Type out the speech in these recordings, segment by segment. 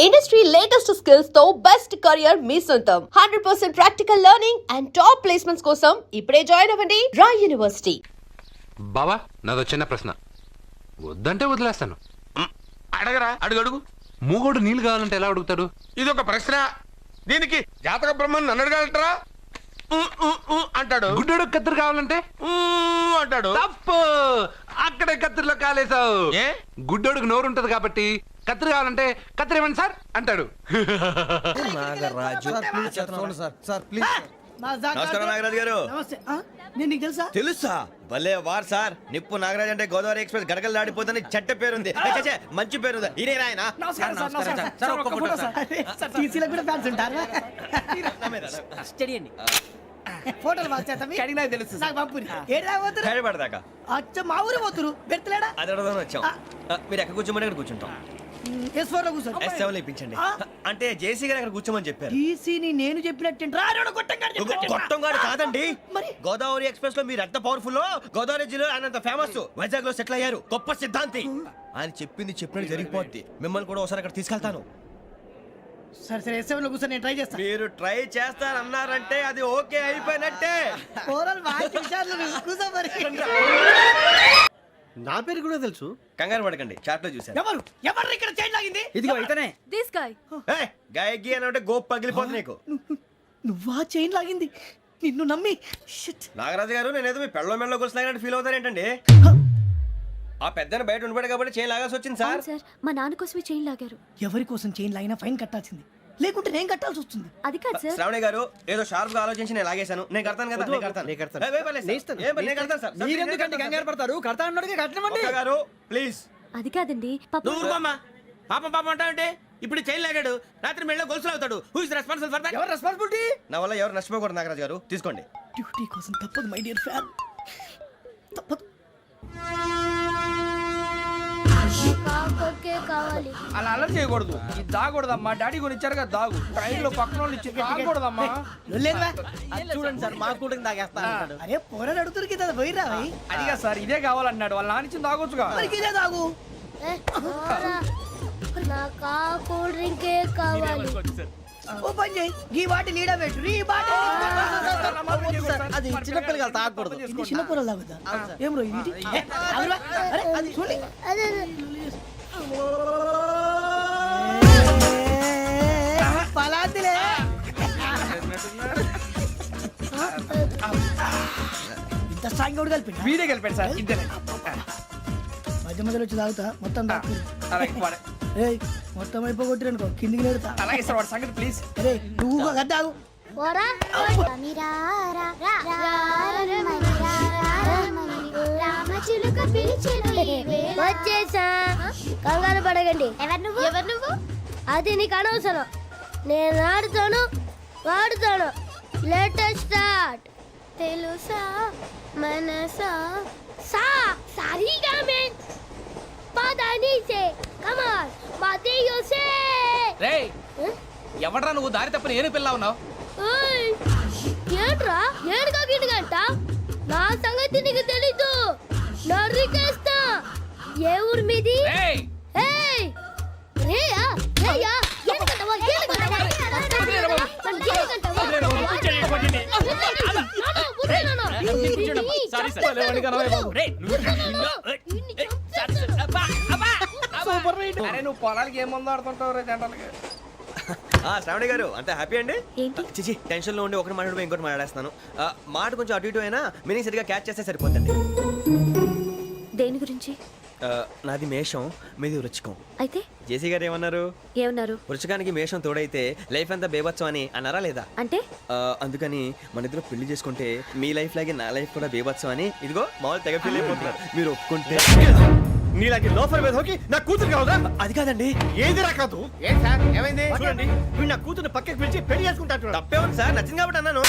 Industry latest skills తో best career మీ సొంతం 100% practical learning and top placements కోసం ఇప్పుడే జాయిన్ అవ్వండి రాయ్ యూనివర్సిటీ. బావా నాదో చిన్న ప్రశ్న, వద్దంటే వదిలేస్తాను. అడగరా, అడుగు. మూగోడు నీళ్ళు కావాలంటే ఎలా అడుగుతాడు? ఇది ఒక ప్రశ్న. దీనికి జాతక బ్రహ్మను నన్ను అడగలటరా? అంటాడు. గుడ్డోడు కత్తిరి కావాలంటే అంటాడు. తప్పు, అక్కడే కత్తిరిలో కాలేసావు. ఏ? గుడ్డోడుకు నోరు ఉంటది కాబట్టి కత్తిరి కావాలంటే కత్తిరి ఇవ్వండి సార్ అంటాడు. నమస్కారం నాగరాజు గారు. తెలుసా? తెలుసా? భలే వార్ సార్. నిప్పు నాగరాజ్ అంటే గోదావరి ఎక్స్ప్రెస్ గడగలు దాడిపోతుంది చెట్ట పేరుంది. మంచి పేరు. ఇదే ఆయన ఫోటోలు తెలుసు అచ్చ మా ఊరు పోతురు పెడతలేడా? అది అడగదామని వచ్చాం. మీరు ఎక్కడ కూర్చోమని అక్కడ కూర్చుంటాం. S7 ఇప్పించండి. అంటే జేసీ గారు అక్కడ కూర్చోమని చెప్పారు. నేను చెప్పినట్టు గొట్టంగాడు కాదండి. మరి? గోదావరి ఎక్స్ప్రెస్ లో మీరు ఎంత పవర్ఫుల్, గోదావరి జిల్లా ఆయన ఫేమస్. వైజాగ్ లో సెటిల్ అయ్యారు. గొప్ప సిద్ధాంతి. ఆయన చెప్పింది చెప్పినట్టు జరిగిపోద్ది. మిమ్మల్ని కూడా ఒకసారి అక్కడ తీసుకెళ్తాను. సరే S7 లో కూర్చొని నేను ట్రై చేస్తాను. మీరు ట్రై చేస్తారన్నారంటే అది ఓకే అయిపోయినట్టే. నా పేరు కూడా తెలుసు. కంగారు పడకండి, చాట్ లో చూసాను. ఎవరు ఇక్కడ చైన్ లాగింది? ఇదిగో ఇతనే. This guy. గాయకి అని అంటే గోప్ పగిలిపోతుంది నీకు. నువ్వా చైన్ లాగింది? నిన్ను నమ్మి నాగరాజు గారు, నేనేదో మీ పెళ్ళ మెళ్ళలో గురిసినట్టు ఫీల్ అవుతారేంటండి? ఆ పెద్దని బయట ఉండిపోయాడు కాబట్టి చైన్ లాగాల్సి వచ్చింది సార్. సార్ మా నాన్న కోసమే చైన్ లాగారు. ఎవరి కోసం చైన్ లాగినా ఫైన్ కట్టాల్సింది, లేకుంటే నేను కట్టాల్సి వస్తుంది. అది కాదు సార్. శ్రావణి గారు ఏదో షార్ప్ గా ఆలోచించి నేను లాగేశాను. నేను కడతాను కదా. కంగారు పడతారు. కడతా అన్నాడుగా కట్టమండి. గారు ప్లీజ్. అది కాదండి పాపం అంటావంటే ఇప్పుడు చైన్ లాగాడు, రాత్రి మెళ్ళ గొలుసులు అవుతాడు. Who is responsible for that? ఎవరు రెస్పాన్సిబిలిటీ? నా వల్ల ఎవరు నష్టపోకూడదు నాగరాజు గారు, తీసుకోండి. డ్యూటీ కోసం తప్పదు మై డియర్ ఫ్యాన్, తప్పదు. అలా అలర్ చేయకూడదు. ఇది దాగకూడదమ్మా. డాడీ కొని ఇచ్చారు కదా దాగు. ట్రైన్ లో పక్కన వాళ్ళు ఇచ్చి దాగకూడదమ్మా. చూడండి సార్, మా కూడా తాగేస్తా. అరే పోరాడు అడుగుతారు కదా, పోయిరా. అడిగా సార్, ఇదే కావాలన్నాడు. వాళ్ళ నాన్న ఇచ్చింది తాగొచ్చుగా. ఇదే తాగు. కూల్ డ్రింకే కావాలి. ఓ పని చేయి, ఈ బాటిల్ లీడ పెట్టు. ఈ బాటిల్ అది చిన్నపిల్లలు తాగకూడదు. ఇది చిన్న పొరలు తాగుతా. ఏం రో ఇది? అరే అది చూడండి. పలాతిలే. ఇంత స్ట్రాంగ్ కూడా కలిపి వీడే కలిపాడు సార్. ఇద్దరే మధ్య మధ్యలో వచ్చి తాగుతా. మొత్తం తాగు. అలాగే మొత్తం అయిపోగొట్టిరనుకో కిందికి నేడుతా. అలాగే సార్, వాడు సంగతి ప్లీజ్. అరే నువ్వు గద్ద తాగు. వచ్చేసా, కంగారు పడగండి. ఎవరు నువ్వు? అది నీకు అనవసరం. నేను ఆడుతాను, వాడుతాను. Latest start. తెలుసా మనసా సా సారీగా మెన్ పదని సే కమాన్ మాదేయో సే. రేయ్, ఎవడ్రా నువ్వు? దారి తప్పని ఏను పిల్ల ఉన్నావు. ఏంట్రా ఏడుగా గిడుగంట? నా సంగతి నీకు తెలీదు. నరికేస్తా. ఏ ఊరు మీది? ఏయ్ రేయా రేయా ఏడుగంటవా ఏడుగంటవా అరే నువ్వు పొలాలకి ఏముందో ఆడుతుంటావు రే జనరల్గా. శ్రావణి గారు అంత హ్యాపీ అండి? ఏంటి? చిచి టెన్షన్ లో ఉండి ఒకటి మాట్లాడిపోయి ఇంకోటి మాట్లాడేస్తాను. మాట కొంచెం అటు ఇటు అయినా మీనింగ్ సరిగా క్యాచ్ చేస్తే సరిపోతుంది. దేని గురించి? నాది మేషం, మీది వృచ్చికం. అయితే జేసీ గారు ఏమన్నారు? వృచ్చికానికి మేషం తోడైతే లైఫ్ అంతా బేబత్సం అని అన్నారా లేదా? అంటే అందుకని మన ఇద్దరు పెళ్లి చేసుకుంటే మీ లైఫ్ లాగే నా లైఫ్ కూడా బేబత్సం అని ఇదిగో మామూలు తెగ పెళ్లి అయిపోతున్నారు. మీరు ఒప్పుకుంటే నీలాంటి లోఫర్ మీద హోకి నా కూతురు కావదా? అది కాదండి. ఏది రాకాదు. ఏం సార్ ఏమైంది? చూడండి, వీడు నా కూతురు పక్కకి పిలిచి పెళ్లి చేసుకుంటాడు. తప్పే ఉంది సార్, నచ్చింది కాబట్టి అన్నాను.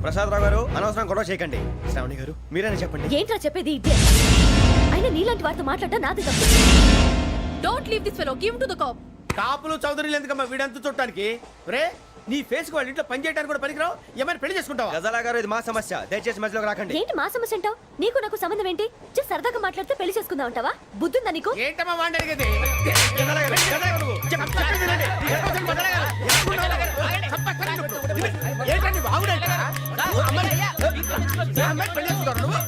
ప్రసాద్ రావు గారు అనవసరం గొడవ చేయకండి. శ్రావణి గారు మీరైనా చెప్పండి. ఏంట్రా చెప్పేది? అయినా నీలాంటి వారితో మాట్లాడటం నాది తప్పు. Don't leave this fellow, give to the cop. కాపులు చౌదరులు ఎందుకమ్మా వీడంతా చుట్టానికి? రే నీ ఫేస్ కు వాళ్ళ ఇంట్లో పని చేయడానికి కూడా పనికిరావు. ఏమైనా పెళ్లి చేసుకుంటావా? గజాలా గారు ఇది మా సమస్య, దయచేసి మధ్యలోకి రాకండి. ఏంటి మా సమస్య అంటావు? నీకు నాకు సంబంధం ఏంటి? జస్ట్ సరదాగా మాట్లాడితే పెళ్లి చేసుకుందాం అంటావా? బుద్ధుందా నీకు? ఏంటమ్మా వాడిని అడిగేది? గజాలా గారు, గజాలా గారు, చెప్పండి. నా అమ్మాయిని పెళ్లి చేసుకుంటావా నువ్వు?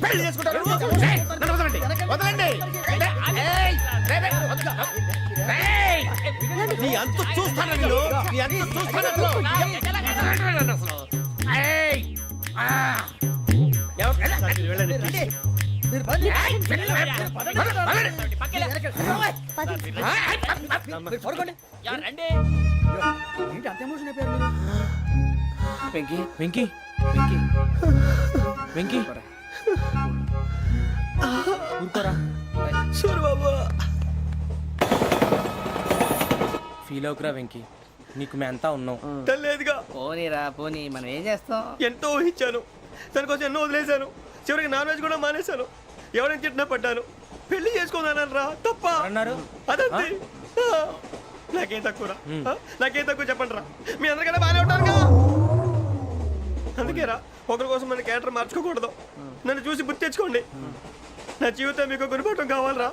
పెళ్లి చేసుకుంటావా నువ్వు? ఏయ్, నన్ను వదలండి, వదలండి. ఏయ్, రేయ్, రేయ్, వదలు. రేయ్, నీ అంత చూస్తాను నేను, నీ అంత చూస్తాను అసలు. ఏయ్, ఆ. వెళ్ళండి, వెళ్ళండి. మీరు పదండి. ఏయ్, వెళ్ళండి, వెళ్ళండి. మీరు పడుకోండి. ఏంటి అంత ఎమోషన్ అయిపోయారు మీరు? వెంకీ వెంకీ వెంకీ వెంకీ ఊరుకోరా. సూరిబాబు ఫీల్ అవుకురా వెంకీ, నీకు మేమంతా ఉన్నాం. తెలియదుగా, పోనీరా పోనీ, మనం ఏం చేస్తాం? ఎంతో ఊహించాను, దానికోసం ఎన్నో వదిలేశాను, చివరికి నాన్ వెజ్ కూడా మానేశాను, ఎవరైనా తిట్టినా పడ్డాను, పెళ్లి చేసుకున్నాను రా తప్ప అన్నారు అదంతే. నాకేం తక్కువ నాకేం తక్కువ చెప్పండి రా, మీ అందరికన్నా బాగానే ఉంటారుగా. అందుకే రా, ఒకరి కోసం మన క్యారెక్టర్ మార్చుకోకూడదు, నన్ను చూసి గుర్తు తెచ్చుకోండి. నా జీవితం మీకు గురిపటం కావాలరా.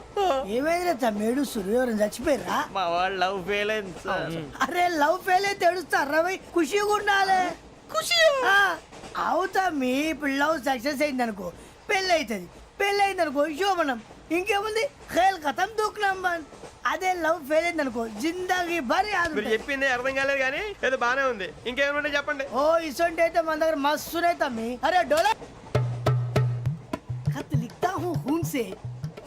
ఏమైనా తమ్మేడు సూర్యవరం చచ్చిపోయిరా? మా వాళ్ళు లవ్ ఫెయిల్ అయింది సార్. అరే లవ్ ఫెయిల్ అయితే ఏడుస్తారా భయ్? ఖుషిగా ఉండాలి. ఖుషి అవుతా మీ ఇప్పుడు లవ్ సక్సెస్ అయింది అనుకో పెళ్ళి అవుతుంది, పెళ్ళి అయింది అనుకో శోభనం, ఇంకేముంది ఖేల్ కథం దూకునాం బన్. అదే లవ్ ఫెయిల్ అయింది అనుకో జిందాగీ భారీ మీరు చెప్పింది అర్థం కాలేదు కానీ ఏదో బానే ఉంది, ఇంకేమైనా చెప్పండి. ఓ ఇసొంటి అయితే మన దగ్గర మస్తునే తమ్మి. అరే డోలా खत लिखता हूँ खून से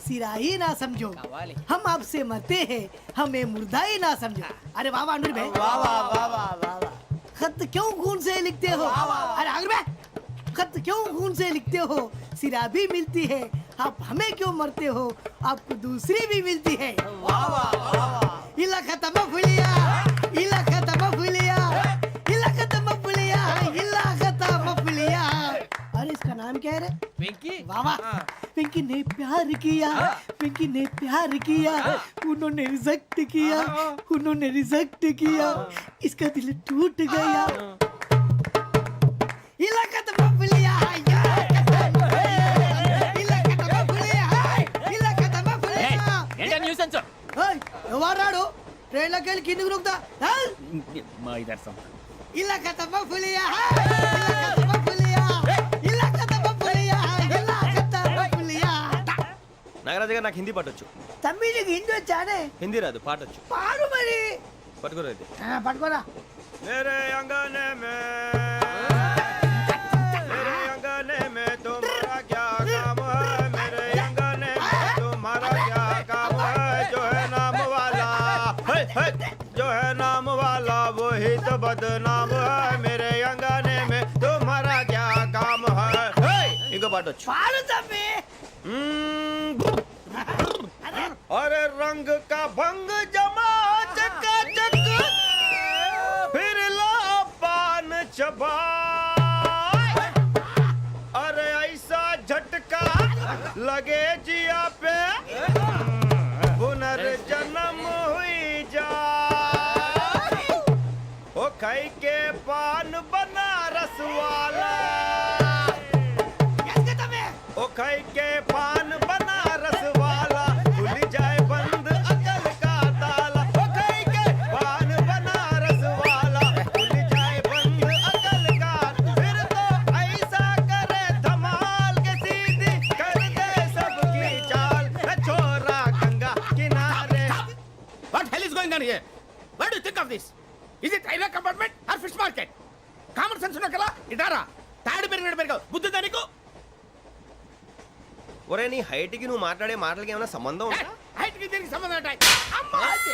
सिरा ही ना समझो, हम आपसे मरते हैं हमें मुर्दा ही ना समझो. अरे वाह वाह अनुर भाई, वाह वाह वाह वाह वाह. खत क्यों खून से लिखते हो? अरे अनुर भाई, खत क्यों खून से लिखते हो? सिरा भी मिलती है, आप हमें क्यों मरते हो? आपको दूसरी भी मिलती है. वाह वाह वाह. इला खत्म फुलिया, इला खत्म फुलिया, इला खत्म फुलिया, इला खत्म फुलिया. अरे इसका नाम क्या है रे? వెంకీ वाह वाह. पिंकी ने प्यार किया, पिंकी ने प्यार किया, उन्होंने रिजेक्ट किया, उन्होंने रिजेक्ट किया, इसका दिल टूट गया. इलाका तो बबलिया है, इलाका तो बबलिया है, इलाका तो बबलिया. ఏంటా న్యూసెన్స్? ओए ఎవరాడు ట్రైన్ లోకి వెళ్ళి కిందికి నొక్కుతా. మా ఇదర్సం ఇలాకా तो बबलिया है, इलाका तो बबलिया, इलाका तो बबलिया है, इलाका तो बबलिया. నాగరాజు గారు నాకు హిందీ పాటొచ్చు. తమ్మి నీకు హిందీ వచ్చానే? హిందీ రాదు, పాటొచ్చు. పాడు మరి. పట్టుకోలేదు. పట్టుకోరా. मेरे अंगने में मेरे अंगने में तुम्हारा क्या काम है? मेरे अंगने में तुम्हारा क्या काम है? जो है नाम वाला जो है नाम वाला वही तो बदनाम है. मेरे अंगने में तुम्हारा क्या काम है? इनको पाटोచ్చు. పాడు తమ్మి. अरे रंग का भंग जमा चकाचक फिर ला पान चबा. अरे ऐसा झटका लगे जिया पे पुनर्जन्म हुई जा. ओ खाई के पान बनारस वाला, ओ खाई के पान बनारस वाला खुल जाए बंद अकल का ताला. ओ खाई के पान बनारस वाला खुल जाए बंद अकल का. फिर तो ऐसा करे धमाल के सीधी कर दे सबकी चाल. छोरा गंगा किनारे. What hell is going on here? What do you think of this? Is it railway compartment or fish market? Common sense ఉన్న కదా ఇటారా. తాడు పెరిగావు బుద్ధి దానికి. ఒరే నీ హైట్ కి నువ్వు మాట్లాడే మాటలకి ఏమైనా సంబంధం ఉందా? హైట్ కి దీనికి సంబంధం ఉంటాయి. అమ్మా అయితే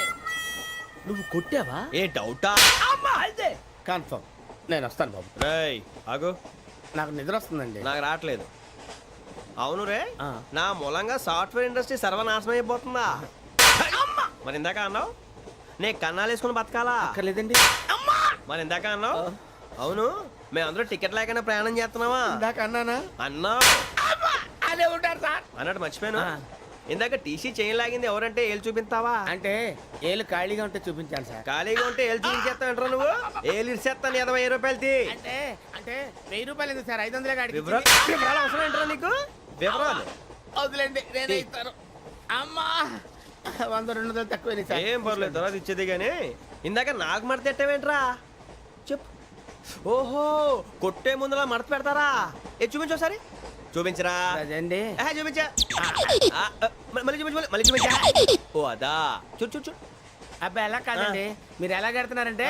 నువ్వు కొట్టావా? ఏ డౌటా? అమ్మా అయితే కన్ఫర్మ్ నేను వస్తాను బాబు. రేయ్ ఆగు, నాకు నిద్ర వస్తుందండి. నాకు రావట్లేదు. అవును రే, నా మూలంగా సాఫ్ట్వేర్ ఇండస్ట్రీ సర్వనాశనం అయిపోతుందా? మరి ఇందాక అన్నావు నే కన్నాలు వేసుకుని బతకాలా? అక్కర్లేదండి. మరి ఇందాక అన్నావు అవును మేమందరూ టికెట్ లేకుండా ప్రయాణం చేస్తున్నావా? ఇందాక అన్నానా? అన్నావు. అదే ఉంటారు సార్. అన్నట్టు మర్చిపోయాను, ఇందాక టీసీ చైన్ లాగింది ఎవరంటే ఏళ్ళు చూపిస్తావా? అంటే ఏళ్ళు ఖాళీగా ఉంటే చూపించాలి సార్. ఖాళీగా ఉంటే ఏళ్ళు చూపించేస్తావు నువ్వు. ఏళ్ళు ఇచ్చేస్తాను 20 రూపాయలు తీ. అంటే అంటే 1000 రూపాయలు ఎందుకు సార్? 500 కాడికి వివరాలు అవసరం ఏంటరా నీకు? వివరాలు వదిలేండి, నేనే ఇస్తాను. అమ్మా 100-200 తక్కువ సార్. ఏం పర్లేదు తర్వాత ఇచ్చేది కానీ ఇందాక నాకు మడత ఎట్టవేంట్రా చెప్పు. ఓహో కొట్టే ముందులా మడత పెడతారా? ఏ చూపించు ఒకసారి. చూపించరా. అదండి చూపించా. మళ్ళీ చూపించు, మళ్ళీ చూపించా. ఓ అదా. చూడు చూడు చూడు. అబ్బాయి ఎలా కాదండి, మీరు ఎలా కడుతున్నారంటే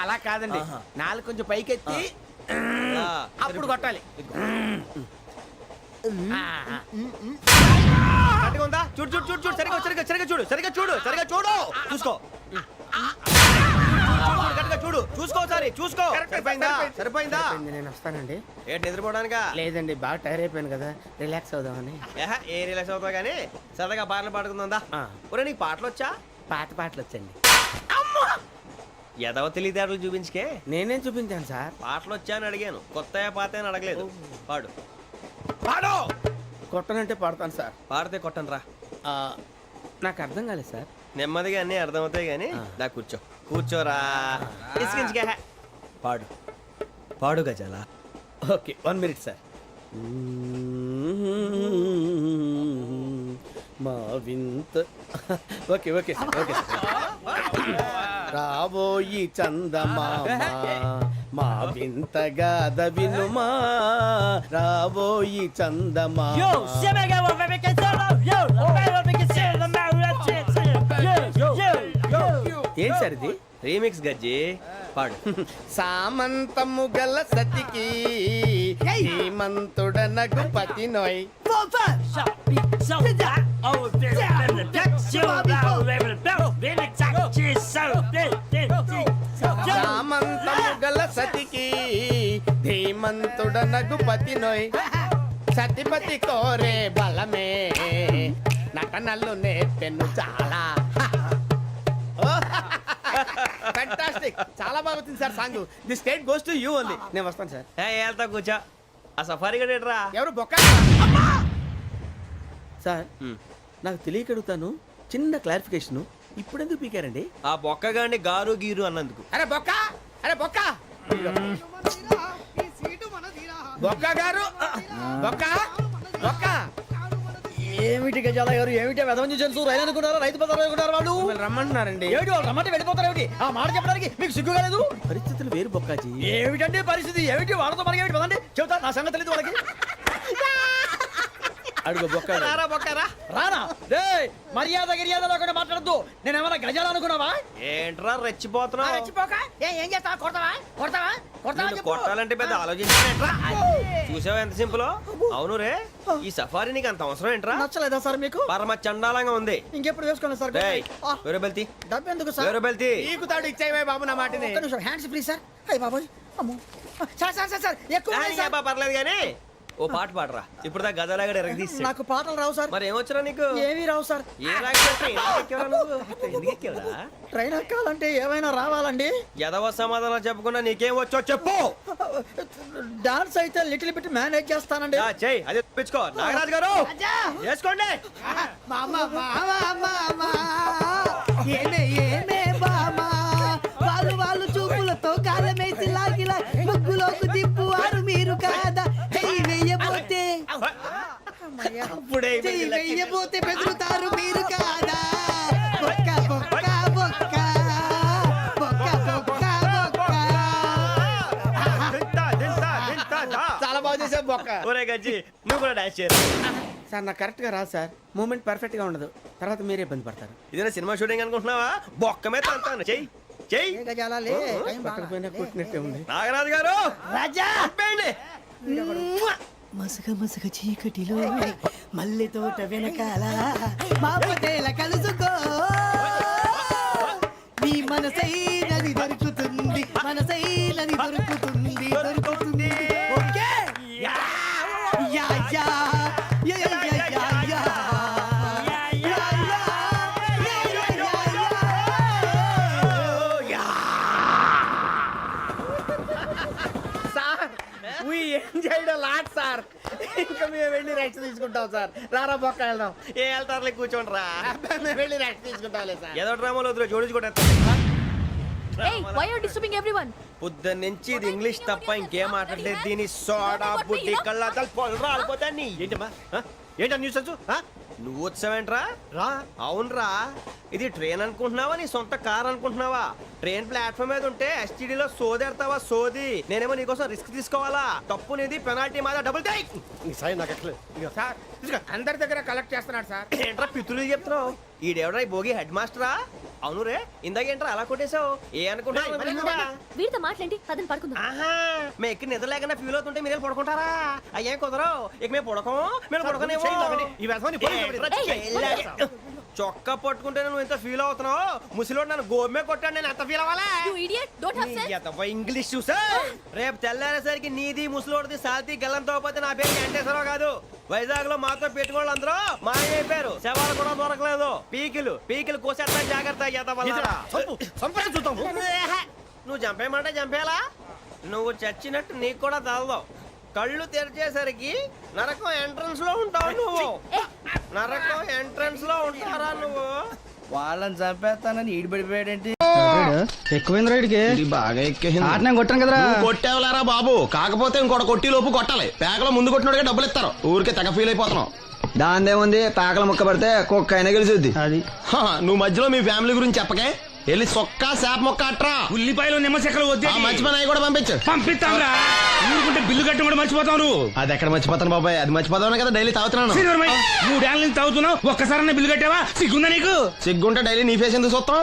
అలా కాదండి, ఆహా. నాలుగు కొంచెం పైకెత్తి అప్పుడు కొట్టాలి. కరెక్ట్గా ఉందా? చూడు చూడు చూడు చూడు. సరిగా సరిగా సరిగా చూడు, సరిగా చూడు, సరిగా చూడు. చూసుకో. కరెక్ట్గా చూడు, చూసుకో ఒకసారి చూసుకో. సరిపోయిందా? సరిపోయిందా? నేను వస్తానండి. ఏంటి నిద్రపోవడానికా? లేదండి, బాగా టైర్ అయిపోయాను కదా, రిలాక్స్ అవుదామని. ఏ రిలాక్స్ అవుతావు కానీ సరదాగా పాటలు పాడుకుందా? ఒరే నీకు పాటలు వచ్చా? పాత పాటలు వచ్చండి. ఎదవ తెలివితేటలు చూపించుకే. నేనేం చూపించాను సార్? పాటలు వచ్చా అని అడిగాను, కొత్త పాత అని అడగలేదు. పాడు పాడు. కొట్టనంటే పడతాను సార్. పాడితే కొట్టను రా. నాకు అర్థం కాలేదు సార్. నెమ్మదిగా అన్నీ అర్థమవుతాయి కానీ దా కూర్చో. కూర్చోరా. ఇసుకించుకే. పాడు పాడు గజాల. Okay 1 minute sir. మా వింత okay okay sir, okay sir. రాబోయి చందమామ మా వింతగా వినుమా, రాబోయి చందమామ. ఏంటి సార్ ఇది? రీమిక్స్ గజ్జి. పాడు. సామంతము గల సతికి హేమంతుడనగు పతి నోయ్. సామంతము గల సతికి ధీమంతుడనగు పతి నోయ్. సతిపతి కోరే బలమే నటనలు నేర్పెను చాలా. ఫ్యాంటాస్టిక్, చాలా బాగా వచ్చింది sir song. The state goes to you only. నేను వస్తాను సార్. వెళ్తా కూర్చో. ఆ సఫారీ గడేట్రా. ఎవరు బొక్క సార్? నాకు తెలియక అడుగుతాను, చిన్న క్లారిఫికేషన్. ఇప్పుడు ఎందుకు పీకారండి? ఆ బొక్కగాడిని గారు గీరు అన్నందుకు. అరే బొక్క, అరే బొక్క, బొక్క గారు, బొక్క బొక్క. ఏమిటి గజాల గారు, ఏమిటి వెదవం చూసాను రైలు అనుకున్నారా, రైతు బజార్ అనుకున్నారు వాళ్ళు? రమ్మంటున్నారండి. ఏమిటి వాళ్ళు రమ్మంటే వెళ్ళిపోతారు ఏమిటి? ఆ మాట చెప్పడానికి మీకు సిగ్గు కాలేదు? పరిస్థితులు వేరు బొక్కాజీ. ఏమిటండి పరిస్థితి? ఏమిటి వాళ్ళతో మనకి ఏమిటి? పదండి చెబుతా, నా సంగతి తెలియదు వాళ్ళకి. అడుగు బొక్క. రారా బొక్కరా. రానా రే, మర్యాద గిర్యాద లేకుండా మాట్లాడద్దు. నేను ఏమైనా గజాలు అనుకున్నావా? ఏంట్రా రెచ్చిపోతున్నావు? ఏం చేస్తావా? కొడతావా? కొడతావా? కొడతావా నిన్ను చెప్పు. కొట్టాలంటే పెద్ద ఆలోచించానేంట్రా. చూసావా ఎంత సింపుల్. అవును రే, ఈ సఫారీ నీకు అంత అవసరం ఏంట్రా? నచ్చలేదా సార్ మీకు? పరమ చండాలంగా ఉంది. ఇంకెప్పుడు వేసుకోండి సార్. డేయ్, వేరే బెల్తి, డబ్బు ఎందుకు సార్? వేరే బెల్తి. నీకు తాడు ఇచ్చాయి బాబు నా మాటని. ఒక్క నిమిషం, హ్యాండ్స్ ఫ్రీ సార్. అయ్య బాబోయ్, అమ్మో. సార్ సార్ సార్ సార్ ఎక్కువ ఉన్నాయి సార్. పర్లేదు కానీ ఓ పాట పాడరా. ఇప్పుడు దా గదలాగడ ఎరగదీసి. నాకు పాటలు రావు సార్. మరి ఏమొచ్చరా నీకు? ఏమీ రావు సార్. ఏ రాకపోతే ఎందుకు ఎక్కేవరా నువ్వు? ఎందుకు ఎక్కేవరా? ట్రైన్ ఎక్కాలంటే ఏమైనా రావాలండి? ఎదవ సమాధానం చెప్పకుండా నీకేం వచ్చో చెప్పు. డాన్స్ అయితే లిటిల్ బిట్ మేనేజ్ చేస్తానండి. చెయ్యి, అదే తెప్పించుకో. నాగరాజు గారు వేసుకోండి. మామ మామ మామ ఏమే ఏమే బామా, వాళ్ళు వాళ్ళు చూపులతో కాలమేసి లాగిలా ముగ్గులోకి తిప్పువారు మీరు కాదా? చెయ్యి వెయ్యబోతే చెయ్యి వెయ్యబోతే బెదురుతారు మీరు కాదా? బొక్క బొక్క బొక్క బొక్క బొక్క బొక్క. చాలా బాగా చేసావు బొక్క. ఒరే గజ్జి, నువ్వు కూడా డాన్స్ చేయరు. సార్ నాకు కరెక్ట్ గా రాదు సార్. మూమెంట్ పర్ఫెక్ట్ గా ఉండదు, తర్వాత మీరే ఇబ్బంది పడతారు. ఇదేనా సినిమా షూటింగ్ అనుకుంటున్నావా? బొక్క మీద తంతాను. చెయ్యి చెయ్యి. ఏ గజాలాలే, టైం పక్కన బాగా. పోయినా కొట్టినట్టే ఉంది. నాగరాజు గారు రాజా చంపేయండి. మసగ మసగ చీకటిలో మల్లె తోట వెనకాల మా పటేల కలుసుకో, నీ మనసైనది దొరుకుతుంది, మనసైనది దొరుకుతుంది, దొరుకుతుంది. Okay yeah yeah yeah yeah yeah yeah yeah yeah. Sir we enjoyed a lot sir. ఇంకా మేము వెళ్ళి రెస్ట్ తీసుకుంటాం సార్. రారా బొక్క వెళ్దాం. ఏ వెళ్తారులే, కూర్చోండి రా. మేము వెళ్ళి రెస్ట్ తీసుకుంటాంలే సార్. ఏదో డ్రామాలో వద్దు, జోడించుకుంటా. Hey, why are you disturbing everyone? పొద్దున్న నుంచి ఇది ఇంగ్లీష్ తప్ప ఇంకేం మాట్లాడలేదు. దీని సోడా బుద్ధి కళ్ళ పొలరా అయిపోతా. నీ ఏంటమ్మా ఏంటా న్యూస్ వచ్చు? నువ్వు వచ్చావేంట్రా రా అవునరా ఇది ట్రైన్ అనుకుంటున్నావా నీ సొంత కార్ అనుకుంటున్నావా ట్రైన్ ప్లాట్ఫామ్ మీద ఉంటే ఎస్టీడీలో సోదేడతావా సోది నేనేమో నీకోసం రిస్క్ తీసుకోవాలా తప్పు నీది పెనాల్టీ మాదా డబుల్ టై నీ సాయి నాకు ఎక్కలేదు ఇక సార్ అందరి దగ్గర కలెక్ట్ చేస్తున్నాడు సార్. ఏంట్రా పితులు చెప్తున్నావు ఈడెవడ్రా ఈ భోగి హెడ్ మాస్టరా అవును రే ఇందాకేంట్రా అలా కొట్టేశావు ఏ అనుకుంటున్నావు వీడితో మాట్లాడి పదని పడుకుందాం. ఆహా మేము ఎక్కి నిద్ర లేకుండా ఫీల్ అవుతుంటే మీరే పడుకుంటారా అయ్యేం కుదరవు ఇక మేము పడకం మేము పడకనేమో ఈ వ్యసనాన్ని పోలీసులు చొక్కా పట్టుకుంటే నువ్వు ఎంత ఫీల్ అవుతున్నావు ముసలివాడు నన్ను గోమే కొట్టాడు నేను ఎంత ఫీల్ అవ్వాలా You idiot, don't have sense. English చూసా రేపు తెల్లారేసరికి నీది ముసలోడిది సాల్తీ గల్లంతో పోతే నా పేరు వెంకటేశ్వరరావు కాదు వైజాగ్ లో మాతో పెట్టుకోళ్ళు అందరూ మాయైపోయారు శవాలు కూడా దొరకలేదు పీకిలు కోసేస్తా జాగ్రత్త చూద్దాం నువ్వు చంపేయమంటే చంపేలా నువ్వు చచ్చినట్టు నీకు కూడా తగదు కళ్ళు తెరిచేసరికి నరకం ఎంట్రన్స్ లో ఉంటావు నువ్వు నరకం ఎంట్రన్స్ లో ఉంటారా నువ్వు వాళ్ళని చంపేస్తానని ఈడిపడిపోయాడేంటి? ఎక్కువైంది రైడ్కి బాగా ఎక్కేసింది ఆటనే కొట్టాను కదరా కొట్టేవలేరా బాబు కాకపోతే ఇంకోటి కొట్టి లోపు కొట్టాలి పేకలో ముందు కొట్టినోడికే డబ్బులు ఇస్తారు ఊరికే తెగ ఫీల్ అయిపోతున్నావు దాందేముంది పేకల ముక్క పడితే కుక్క అయినా గెలిచుద్ది అది నువ్వు మధ్యలో మీ ఫ్యామిలీ గురించి చెప్పకే వెళ్ళి సొక్క శాప మొక్క అట్రా ఉల్లిపాయలు నిమ్మ చెక్కలు వద్దే మంచి పని అవి కూడా పంపించు పంపిస్తాంరా ఊరుకుంటే బిల్లు కట్టి కూడా మర్చిపోతావు నువ్వు. అది ఎక్కడ మర్చిపోతాను బాబాయ్ అది మర్చిపోతావు కదా డైలీ తాగుతున్నాను శ్రీధర్మయ్య, 3 ఏళ్ళ నుంచి తాగుతున్నావు ఒక్కసారి బిల్లు కట్టావా సిగ్గుందా నీకు? సిగ్గుంటే డైలీ నీ ఫేస్ ఎందుకు చూస్తాం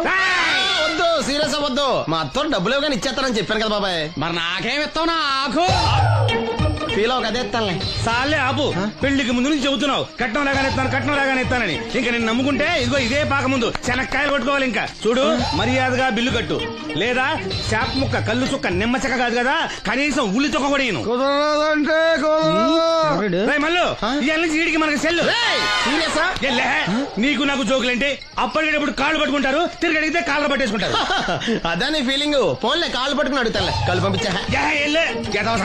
వద్దు సీరియస్ అవ్వద్దు మా అత్తో డబ్బులు ఇవ్వగానే ఇచ్చేస్తానని చెప్పాను కదా బాబాయ్ మరి నాకేం ఇస్తావు నాకు ఫీల్ అవ్వక అదే ఇస్తానులే సాలే ఆపు పెళ్లికి ముందు నుంచి చెబుతున్నావు కట్నం లాగానే ఇస్తానని ఇంకా నేను నమ్ముకుంటే ఇదిగో ఇదే పాక ముందు శనక్కాయలు కొట్టుకోవాలి ఇంకా చూడు మర్యాదగా బిల్లు కట్టు లేదా చేప ముక్క కళ్ళు చుక్క నిమ్మ చెక్క కాదు కదా కనీసం ఉల్లి చుక్క కూడా ఇయ్యను. రేయ్ మల్లు ఇవాళ నుంచి వీడికి మనకి సెల్లు సీరియసా ఎల్లే, నీకు నాకు జోకులేంటి అప్పటికేటప్పుడు కాళ్ళు పట్టుకుంటారు తిరిగి అడిగితే కాళ్ళు పట్టేసుకుంటారు. అదే నీ ఫీలింగ్ ఫోన్లే కాళ్ళు పట్టుకుని అడుగుతానులే కళ్ళు పంపించా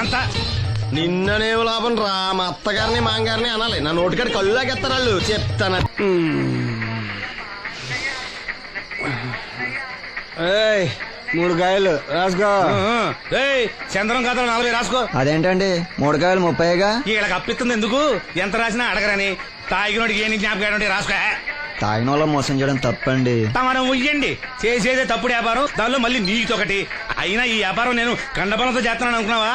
అంతా నిన్ననే లాభం రా మా అత్తగారిని మాంగారిని అనాలి నా నోటికాడ కళ్ళు లాగేస్తారు వాళ్ళు చెప్తాను మూడు కాయలు రాసుకో చంద్రం కథ 40 రాసుకో. అదేంటండి 3 కాయలు 30గా వీళ్ళకి అప్పిస్తుంది ఎందుకు ఎంత రాసినా అడగరని తాగినోడికి ఏ జ్ఞాపకం రాసుకో. తాగిన వాళ్ళ మోసం చేయడం తప్పండి. మనం ఉయ్యండి చేసేదే తప్పుడు వ్యాపారం దానిలో మళ్ళీ నీతోకటి అయినా ఈ వ్యాపారం నేను కండబలంతో చేస్తున్నాను అనుకున్నావా?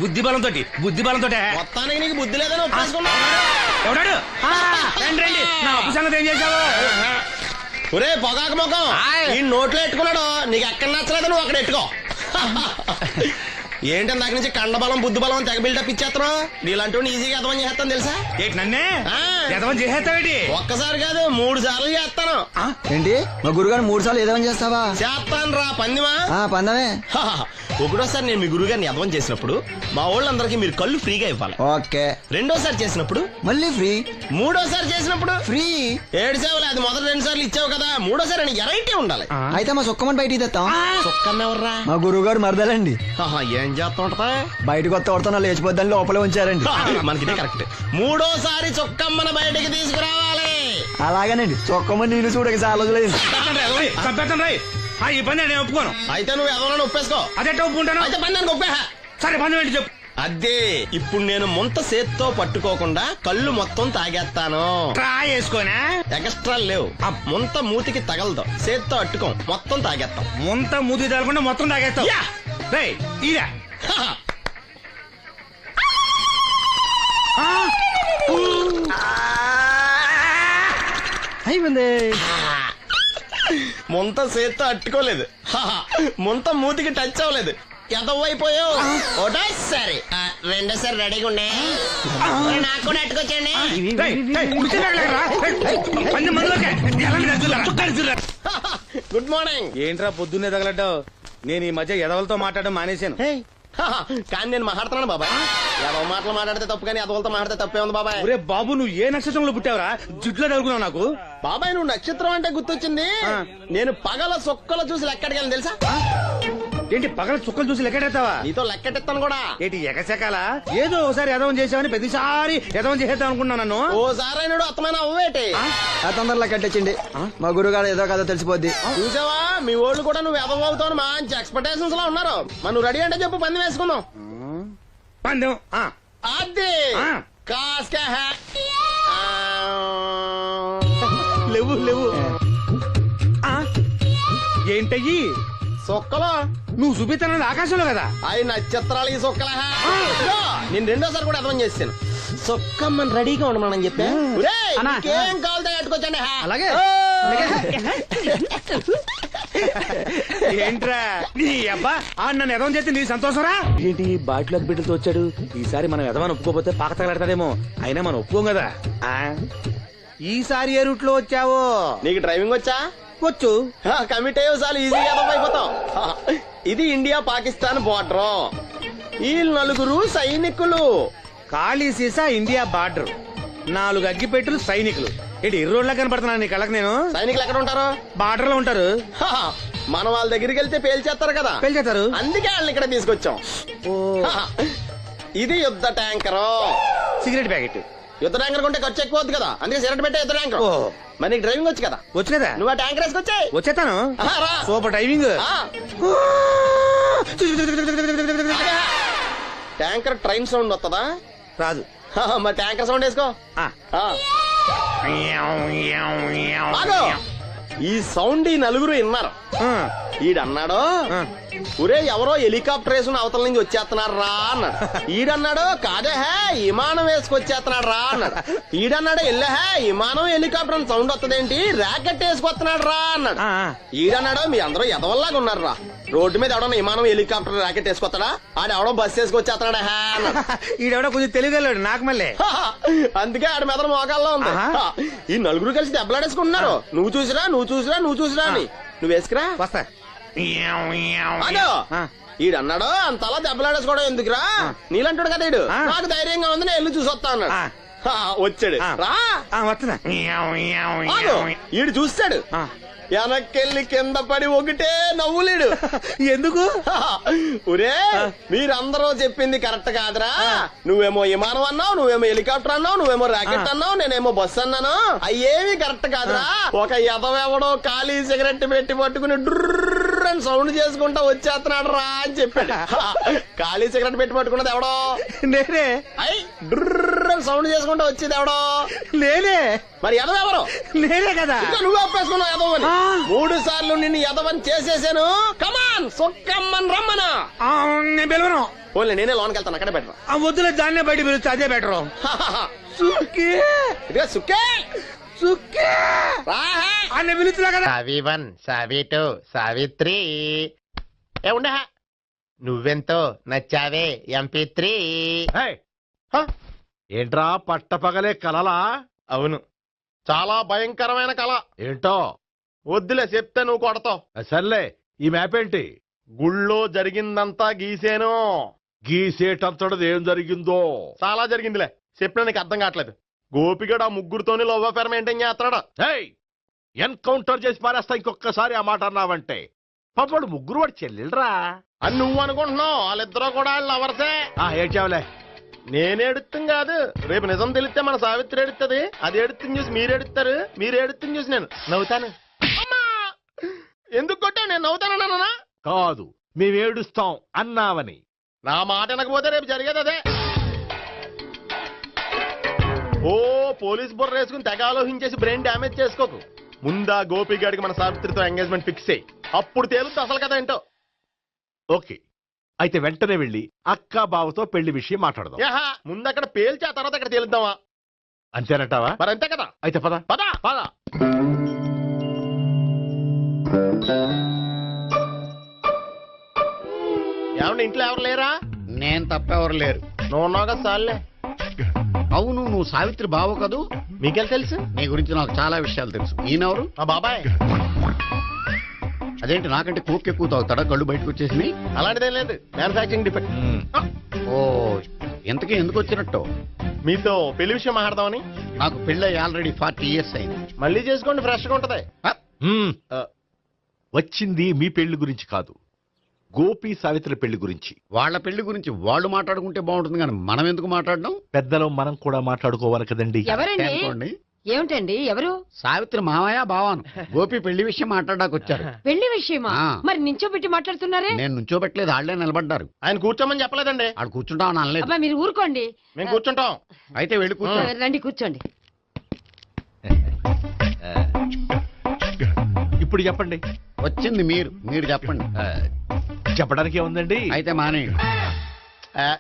బుద్ధి బలంతో మొత్తానికి నీకు బుద్ధి లేదని ఒప్పేసుకున్నా ఎవడాడు రండి నా అప్పు సంగతి ఏం చేశావు? ఒరే పొగాకు ముఖం ఈ నోట్లో ఎట్టుకున్నాడు నీకు ఎక్కడ నచ్చలేదు నువ్వు అక్కడ ఎట్టుకో ఏంటి దాని నుంచి కండబలం బుద్ధి బలం తెగ బిల్డప్ ఇచ్చేస్తున్నావు నీలాంటి ఈజీగా ఎదవం చేస్తాను తెలుసా ఏంటి నన్నే ఆ. ఎదవం చేసేస్తావేటి? ఒక్కసారి కాదు 3 సార్లు చేస్తాను ఏంటి మా గురుగారు 3 సార్లు ఏదేమని చేస్తావా? చేస్తాను రా పందిమా పందమే. ఒకటోసారి నేను మీ గురువు గారిని ఎదవం చేసినప్పుడు మా వాళ్ళందరికీ మీరు కళ్ళు ఫ్రీగా ఇవ్వాలి ఓకే. రెండోసారి చేసినప్పుడు మళ్ళీ ఫ్రీ. మూడోసారి చేసినప్పుడు ఫ్రీ. 7 సేవలు అది మొదటి 2 సార్లు ఇచ్చావు కదా మూడోసారి అని ఎరైటీ ఉండాలి అయితే మా సుక్కమని బయటికి తెస్తాం. చొక్కన్నెవర్రా మా గురువు గారు మరదలండి ఏం చేస్తుంటా బయటకు వస్తే కొడుతున్నా లేచిపోద్దని లోపలే ఉంచారండి. మనకి కరెక్ట్ మూడోసారి చొక్కమ్మన బయటకి తీసుకురావాలి అలాగేనండి చొక్కమని నేను చూడక చాలా రోజులైంది. చంపేస్తాను రాయ్ ఈ పని నేను ఒప్పుకోను. అయితే నువ్వు ఎవరైనా ఒప్పేసుకో అదెట్ట ఒప్పుకుంటాను? అయితే పని దానికి ఒప్పే సరే పని ఏంటి చెప్పు. అదే ఇప్పుడు నేను ముంత చేత్తో పట్టుకోకుండా కళ్ళు మొత్తం తాగేస్తాను ట్రై చేసుకోనా? ఎక్స్ట్రా లేవు ఆ ముంత మూతికి తగలదు చేత్తో అట్టుకోం మొత్తం తాగేస్తాం ముంత మూతి తగలకుండా మొత్తం తాగేస్తావు. రేయ్ ఇదా అయిపోయింది. ముంత చేత్తో అట్టుకోలేదు ముంత మూతికి టచ్ అవ్వలేదు ఎదవైపోయావు ఒకటోసారి రెండోసారి రెడీగా ఉండే నాకు కూడా అట్టుకొచ్చండి గుడ్ మార్నింగ్ ఏంట్రా పొద్దున్నే తగలడ్డావు? నేను ఈ మధ్య ఎదవలతో మాట్లాడడం మానేశాను. కానీ నేను మాట్లాడుతున్నాను బాబాయ్ ఎదవ మాటలు మాట్లాడితే తప్పు కానీ ఎదవలతో మాట్లాడితే తప్పే ఉంది బాబాయ్ ఒరే బాబు నువ్వు ఏ నక్షత్రంలో పుట్టావురా జుట్లో తగులుకున్నావు నాకు? బాబాయ్ నువ్వు నక్షత్రం అంటే గుర్తొచ్చింది నేను పగల సొక్కలు చూసి లెక్కడికి తెలుసా ఏంటి పగల చుక్కలు చూసి లెక్కెడతావా? నీతో లెక్కెట్టిస్తాను కూడా ఏంటి ఎగసెకాల ఏదో ఒకసారి ఎదవం చేసావని ప్రతిసారి ఎదవం చేసేద్దాం అనుకున్నా నన్ను. ఓసారి అయినాడు అత్తమైన అవ్వేటి తొందరలో కట్టించండి మా గురుగారు ఏదో కథ తెలిసిపోద్ది. చూసావా మీ వాళ్ళు కూడా నువ్వు ఎదవవుతావు మంచి ఎక్స్పెక్టేషన్స్ లో ఉన్నారు మనం రెడీ అంటే చెప్పు పంది వేసుకుందాం పందెం అది ఆ. కాస్క లేవు లేవు ఆ, ఏంటయ్యి సొక్కలో నువ్వు చూపిస్తానది ఆకాశంలో కదా అవి నక్షత్రాలు ఈ సొక్కల నేను రెండోసారి కూడా అర్థం చేస్తాను సొక్కమ్మని రెడీగా ఉండమని చెప్పా ఏం కావాలి కట్టుకొచ్చండి అలాగే ఏంట్రా నీ అబ్బా ఆ నన్ను ఎదవం చేస్తే నీ సంతోషరా ఏంటి బాటిలోకి బిడ్డలతో వచ్చాడు ఈసారి మనం ఎదవని ఒప్పుకోపోతే పాక తగలడతాడేమో అయినా మనం ఒప్పుకోం కదా ఈసారి ఏ రూట్ లో వచ్చావో నీకు డ్రైవింగ్ వచ్చా వచ్చు కమిట్ అయ్యే చాలు ఈజీగా అయిపోతాం ఇది ఇండియా పాకిస్తాన్ బోర్డర్ ఈ నలుగురు సైనికులు ఖాళీ సీసా ఇండియా బార్డర్ 4 అగ్గిపెట్టులు సైనికులు ఇటు ఇర్రోడ్లా కనపడుతున్నాను నీ కళ్ళకి నేను సైనికులు ఎక్కడ ఉంటారు బార్డర్ లో ఉంటారు మనం వాళ్ళ దగ్గరికి వెళ్తే పేల్చేస్తారు కదా పెళ్తారు అందుకే వాళ్ళని ఇక్కడ తీసుకొచ్చాం ఇది యుద్ధ ట్యాంకర్ సిగరెట్ ప్యాకెట్ యుద్ధ ట్యాంకర్ కొంటే ఖర్చు ఎక్కువ అవుతుంది కదా అందుకే సిగరెట్ పెట్టే యుద్ధ ట్యాంకర్ మరి నీకు డ్రైవింగ్ వచ్చు కదా వచ్చు కదా నువ్వు ఆ ట్యాంకర్ వేసుకొచ్చాయి వచ్చేస్తాను super driving tanker train sound వస్తుందా రాదు మరి ట్యాంకర్ సౌండ్ వేసుకో ఆగు. ఈ సౌండ్ ఈ నలుగురు విన్నారు ఈడన్నాడు ఒరే ఎవరో హెలికాప్టర్ వేసుకుని అవతల నుంచి వచ్చేస్తున్నారు రా అన్నాడు ఈడన్నాడు కాదే హే విమానం వేసుకొచ్చేస్తున్నాడు రా అన్నాడు ఈడన్నాడు ఎల్లే హే విమానం హెలికాప్టర్ అని సౌండ్ వస్తుందేంటి ర్యాకెట్ వేసుకొస్తున్నాడు రా అన్నాడు ఈడన్నాడు మీ అందరూ ఎదవల్లాగా ఉన్నారు రా రోడ్డు మీద ఎవడన్నా విమానం హెలికాప్టర్ ర్యాకెట్ వేసుకొస్తాడా ఆడెవడో బస్సు వేసుకొచ్చేస్తున్నాడు హే అన్నాడు ఈడెవడో కొంచెం తెలియగలడు నాకు మళ్ళీ అందుకే ఆడ మెదడు మోకాల్లో ఉంది ఈ నలుగురు కలిసి దెబ్బలాడేసుకుంటున్నారు నువ్వు చూసిరా అని నువ్వు వేసుకురా వస్తా ఈడన్నాడు అంతలా దెబ్బలాడేసుకోవడం ఎందుకురా నీలంటాడు కదా ఈడు నాకు ధైర్యంగా ఉంది నేను వెళ్ళి చూసి వస్తా అన్నాడు వచ్చాడు రా వస్తున్నా ఈడు చూస్తాడు వెనక్కెళ్ళి కింద పడి ఒకటే నవ్వులేడు ఎందుకు ఒరే మీరందరూ చెప్పింది కరెక్ట్ కాదురా నువ్వేమో విమానం అన్నావు నువ్వేమో హెలికాప్టర్ అన్నావు నువ్వేమో రాకెట్ అన్నావు నేనేమో బస్సు అన్నాను అయ్యేవి కరెక్ట్ కాదురా ఒక ఎదవెవడో ఖాళీ సిగరెట్ పెట్టి పట్టుకుని డ్రర్ అని సౌండ్ చేసుకుంటా వచ్చేస్తున్నాడు రా అని చెప్పాడు ఖాళీ సిగరెట్ పెట్టి పట్టుకున్నది ఎవడో నేనే అయ్యి డ్రర్ అని సౌండ్ చేసుకుంటా వచ్చేది ఎవడో నేనే మరి ఎదవెవరు నేనే కదా నువ్వు ఒప్పేసుకున్నావు ఎదవని 3 సార్లు నిన్ను ఎదవని చేసేసాను కమాన్ సొక్కమ్మని రమ్మనా నేను పిలవను ఓన్లీ నేనే లోనికి వెళ్తాను అక్కడే బెటర్ వద్దులే దాన్నే బయట పిలుస్తా అదే బెటరు ఇదిగా సుక్కే సుక్కే అన్న పిలుస్తున్నా కదా సావి 1 సావి 2 సావిత్రి ఏ ఉండ నువ్వెంతో నచ్చావే MP3 ఏంట్రా పట్టపగలే కలలా అవును చాలా భయంకరమైన కళ ఏంటో వద్దులే చెప్తే నువ్వు కొడతావు సర్లే ఈ మ్యాప్ ఏంటి గుళ్ళో జరిగిందంతా గీసేను గీసేటంతటది ఏం జరిగిందో చాలా జరిగిందిలే చెప్పినా నీకు అర్థం కావట్లేదు గోపిగడు ఆ ముగ్గురుతోని లవ్ అఫేర్ మెయింటైన్ చేస్తాడా ఎన్కౌంటర్ చేసి పారేస్తా ఇంకొకసారి ఆ మాట అన్నావంటే పాపడు ముగ్గురు వాడు చెల్లెలరా అని నువ్వు అనుకుంటున్నావు వాళ్ళిద్దరూ కూడా లవర్సే ఏడ్చావులే నేనేడుత్తం కాదు రేపు నిజం తెలిస్తే మన సావిత్రి ఎడుతుంది అది ఎడుతుంది చూసి మీరు ఎడుతారు మీరు ఎడుతుంది చూసి నేను నవ్వుతాను ఎందుకు కొట్టా నేను నవ్వుతానన్నా కాదు మేమేడుస్తాం అన్నావని నా మాట వినకపోతే రేపు జరిగేది అదే ఓ పోలీస్ బుర్ర వేసుకుని తెగ ఆలోచించేసి బ్రెయిన్ డ్యామేజ్ చేసుకోకు ముందా గోపిగాడికి మన సావిత్రితో ఎంగేజ్మెంట్ ఫిక్స్ అయ్యి అప్పుడు తేలుతుంది అసలు కదా ఏంటో ఓకే అయితే వెంటనే వెళ్ళి అక్క బావతో పెళ్లి విషయం మాట్లాడదాం ముందు అక్కడ పేల్చి ఆ తర్వాత అక్కడ తేలుద్దామా అంతేనంటావా మరి అంతే కదా అయితే పద పద పద ఏమండి ఇంట్లో ఎవరు లేరా నేను తప్పెవరు లేరు నువ్వు ఉన్నావు కదా సార్లే అవును నువ్వు సావిత్రి బావ కదూ మీకెళ్ళి తెలుసు నీ గురించి నాకు చాలా విషయాలు తెలుసు ఈయనెవరు మా బాబాయ్ అదేంటి నాకంటే కోక్ ఎక్కువ తాగుతాడా కళ్ళు బయటకు వచ్చేసి అలాంటిదేం లేదు మ్యానుఫాక్చరింగ్ డిఫెక్ట్ ఓ ఇంతకీ ఎందుకు వచ్చినట్టు మీతో పెళ్లి విషయం మాట్లాడదామని నాకు పెళ్ళి ఆల్రెడీ 40 years అయింది మళ్ళీ చేసుకోండి ఫ్రెష్ గా ఉంటది వచ్చింది మీ పెళ్లి గురించి కాదు గోపి సావిత్రి పెళ్లి గురించి వాళ్ళ పెళ్లి గురించి వాళ్ళు మాట్లాడుకుంటే బాగుంటుంది కానీ మనం ఎందుకు మాట్లాడడం పెద్దలో మనం కూడా మాట్లాడుకోవాలి కదండి అనుకోండి ఏమిటండి ఎవరు సావిత్రి మామయ్య బావాను గోపి పెళ్లి విషయం మాట్లాడడానికి వచ్చారు పెళ్లి విషయమా మరి నించోబెట్టి మాట్లాడుతున్నారే నేను నుంచోబెట్టలేదు వాళ్ళే నిలబడ్డారు ఆయన కూర్చోమని చెప్పలేదండి వాళ్ళు కూర్చుంటామని అనలేదు అబ్బా మీరు ఊరుకోండి మేము కూర్చుంటాం అయితే వెళ్ళి కూర్చో రండి కూర్చోండి ఇప్పుడు చెప్పండి. వచ్చింది మీరు చెప్పండి. చెప్పడానికి ఏముందండి? అయితే మానేయండి.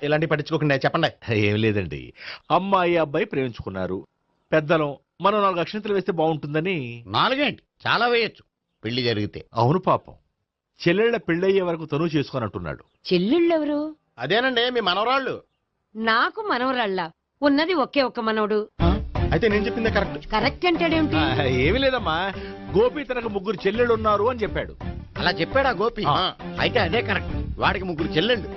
ఇలాంటి పట్టించుకోకుండా చెప్పండి. ఏం లేదండి, అమ్మాయి అబ్బాయి ప్రేమించుకున్నారు. పెద్దలం మనం 4 అక్షంతలు వేస్తే బాగుంటుందని. 4 ఏంటి, చాలా వేయచ్చు పెళ్లి జరిగితే. అవును పాపం, చెల్లెళ్ళ పెళ్ళయ్యే వరకు తను చేసుకోనంటున్నాడు. చెల్లెళ్ళెవరు? అదేనండి మీ మనవరాళ్ళు. నాకు మనవరాళ్ళ ఉన్నది ఒకే ఒక్క మనవడు. అయితే నేను చెప్పిందే కరెక్ట్. కరెక్ట్ అంటాడేమిటి? ఏమీ లేదమ్మా, గోపి తనకు 3 చెల్లెళ్ళు ఉన్నారు అని చెప్పాడు. అలా చెప్పాడా గోపి? అయితే అదే కరెక్ట్. వాడికి 3 చెల్లెళ్ళు.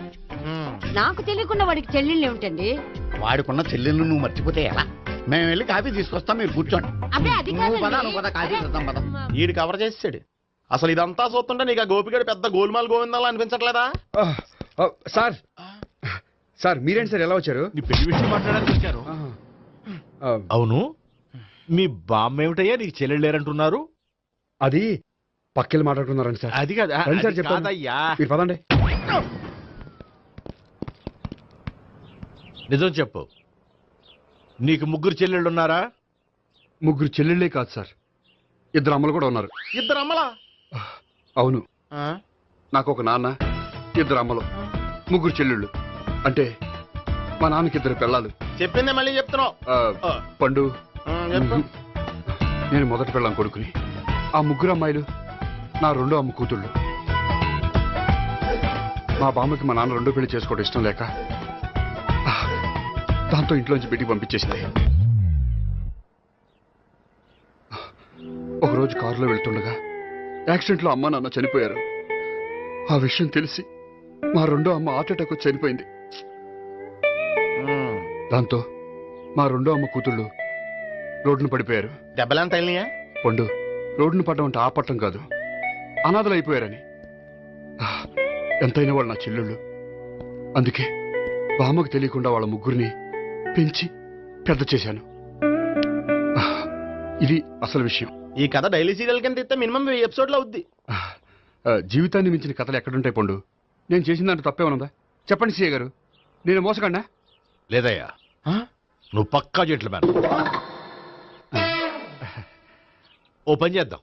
నాకు తెలియకుండా వాడికి చెల్లెళ్ళు ఏమిటండి? వాడికున్న చెల్లెళ్ళు నువ్వు మర్చిపోతే ఎలా? మేము వెళ్ళి కాఫీ తీసుకొస్తాం, మీరు కూర్చోండి. అబ్బే అది నువ్వు పద, కాదండి. నువ్వు పద, కాఫీ చేద్దాం పద. ఈడు కవర్ చేసాడు. అసలు ఇదంతా చూస్తుంటే నీకు ఆ గోపిగడు పెద్ద గోల్మాల్ గోవిందాలు అనిపించట్లేదా? సార్ మీరేంటి సార్ ఎలా వచ్చారు? నీ పెళ్లి విషయం మాట్లాడడానికి వచ్చారు. అవును, మీ బామ్మ ఏమిటయ్యా నీకు చెల్లెళ్ళు లేరంటున్నారు? అది పక్కెళ్ళి మాట్లాడుకున్నారండి సార్. అది కాదు, రండి సార్ అది చెప్తాను. కాదయ్యా. మీరు పదండి. నిజం చెప్పు, నీకు 3 చెల్లెళ్ళు ఉన్నారా? 3 చెల్లెళ్ళే కాదు సార్, 2 అమ్మలు కూడా ఉన్నారు. 2 అమ్మలా? అవును, నాకు ఒక నాన్న, 2 అమ్మలు, 3 చెల్లెళ్ళు. అంటే మా నాన్నకి 2 పిల్లలు. చెప్పిందే మళ్ళీ చెప్తున్నావు. పండు, చెప్పు. నేను మొదటి పిల్లం కొడుకుని. ఆ 3 అమ్మాయిలు నా 2వ అమ్మ కూతుళ్ళు. మా బామ్మకి మా నాన్న 2వ పెళ్లి చేసుకోవడం ఇష్టం లేక దాంతో ఇంట్లోంచి బిడ్డికి పంపించేసింది. ఒకరోజు కారులో వెళ్తుండగా యాక్సిడెంట్లో అమ్మ నాన్న చనిపోయారు. ఆ విషయం తెలిసి మా 2వ అమ్మ హార్ట్ అటాక్ వచ్చి చనిపోయింది. దాంతో మా 2వ అమ్మ కూతుళ్ళు రోడ్డును పడిపోయారు. దెబ్బలంత తగిలినాయా? పండు, రోడ్డును పడ్డం అంటే ఆపట్టం కాదు, అనాథలు అయిపోయారని. ఎంతైనా వాళ్ళు నా చెల్లెళ్ళు. అందుకే బామ్మకు తెలియకుండా వాళ్ళ 3ని పెంచి పెద్ద చేశాను. ఇది అసలు విషయం. ఈ కథ డైలీ సీరియల్ కింద ఇస్తే మినిమం 1000 ఎపిసోడ్లు అవుద్ది. జీవితాన్ని మించిన కథలు ఎక్కడుంటాయి పండు? నేను చేసిన దాంట్లో తప్పేమనుందా? చెప్పండి సీఏ గారు, నేను మోసకండా? లేదయ్యా, నువ్వు పక్కా జెంట్లమ్యాన్. ఓ పని చేద్దాం,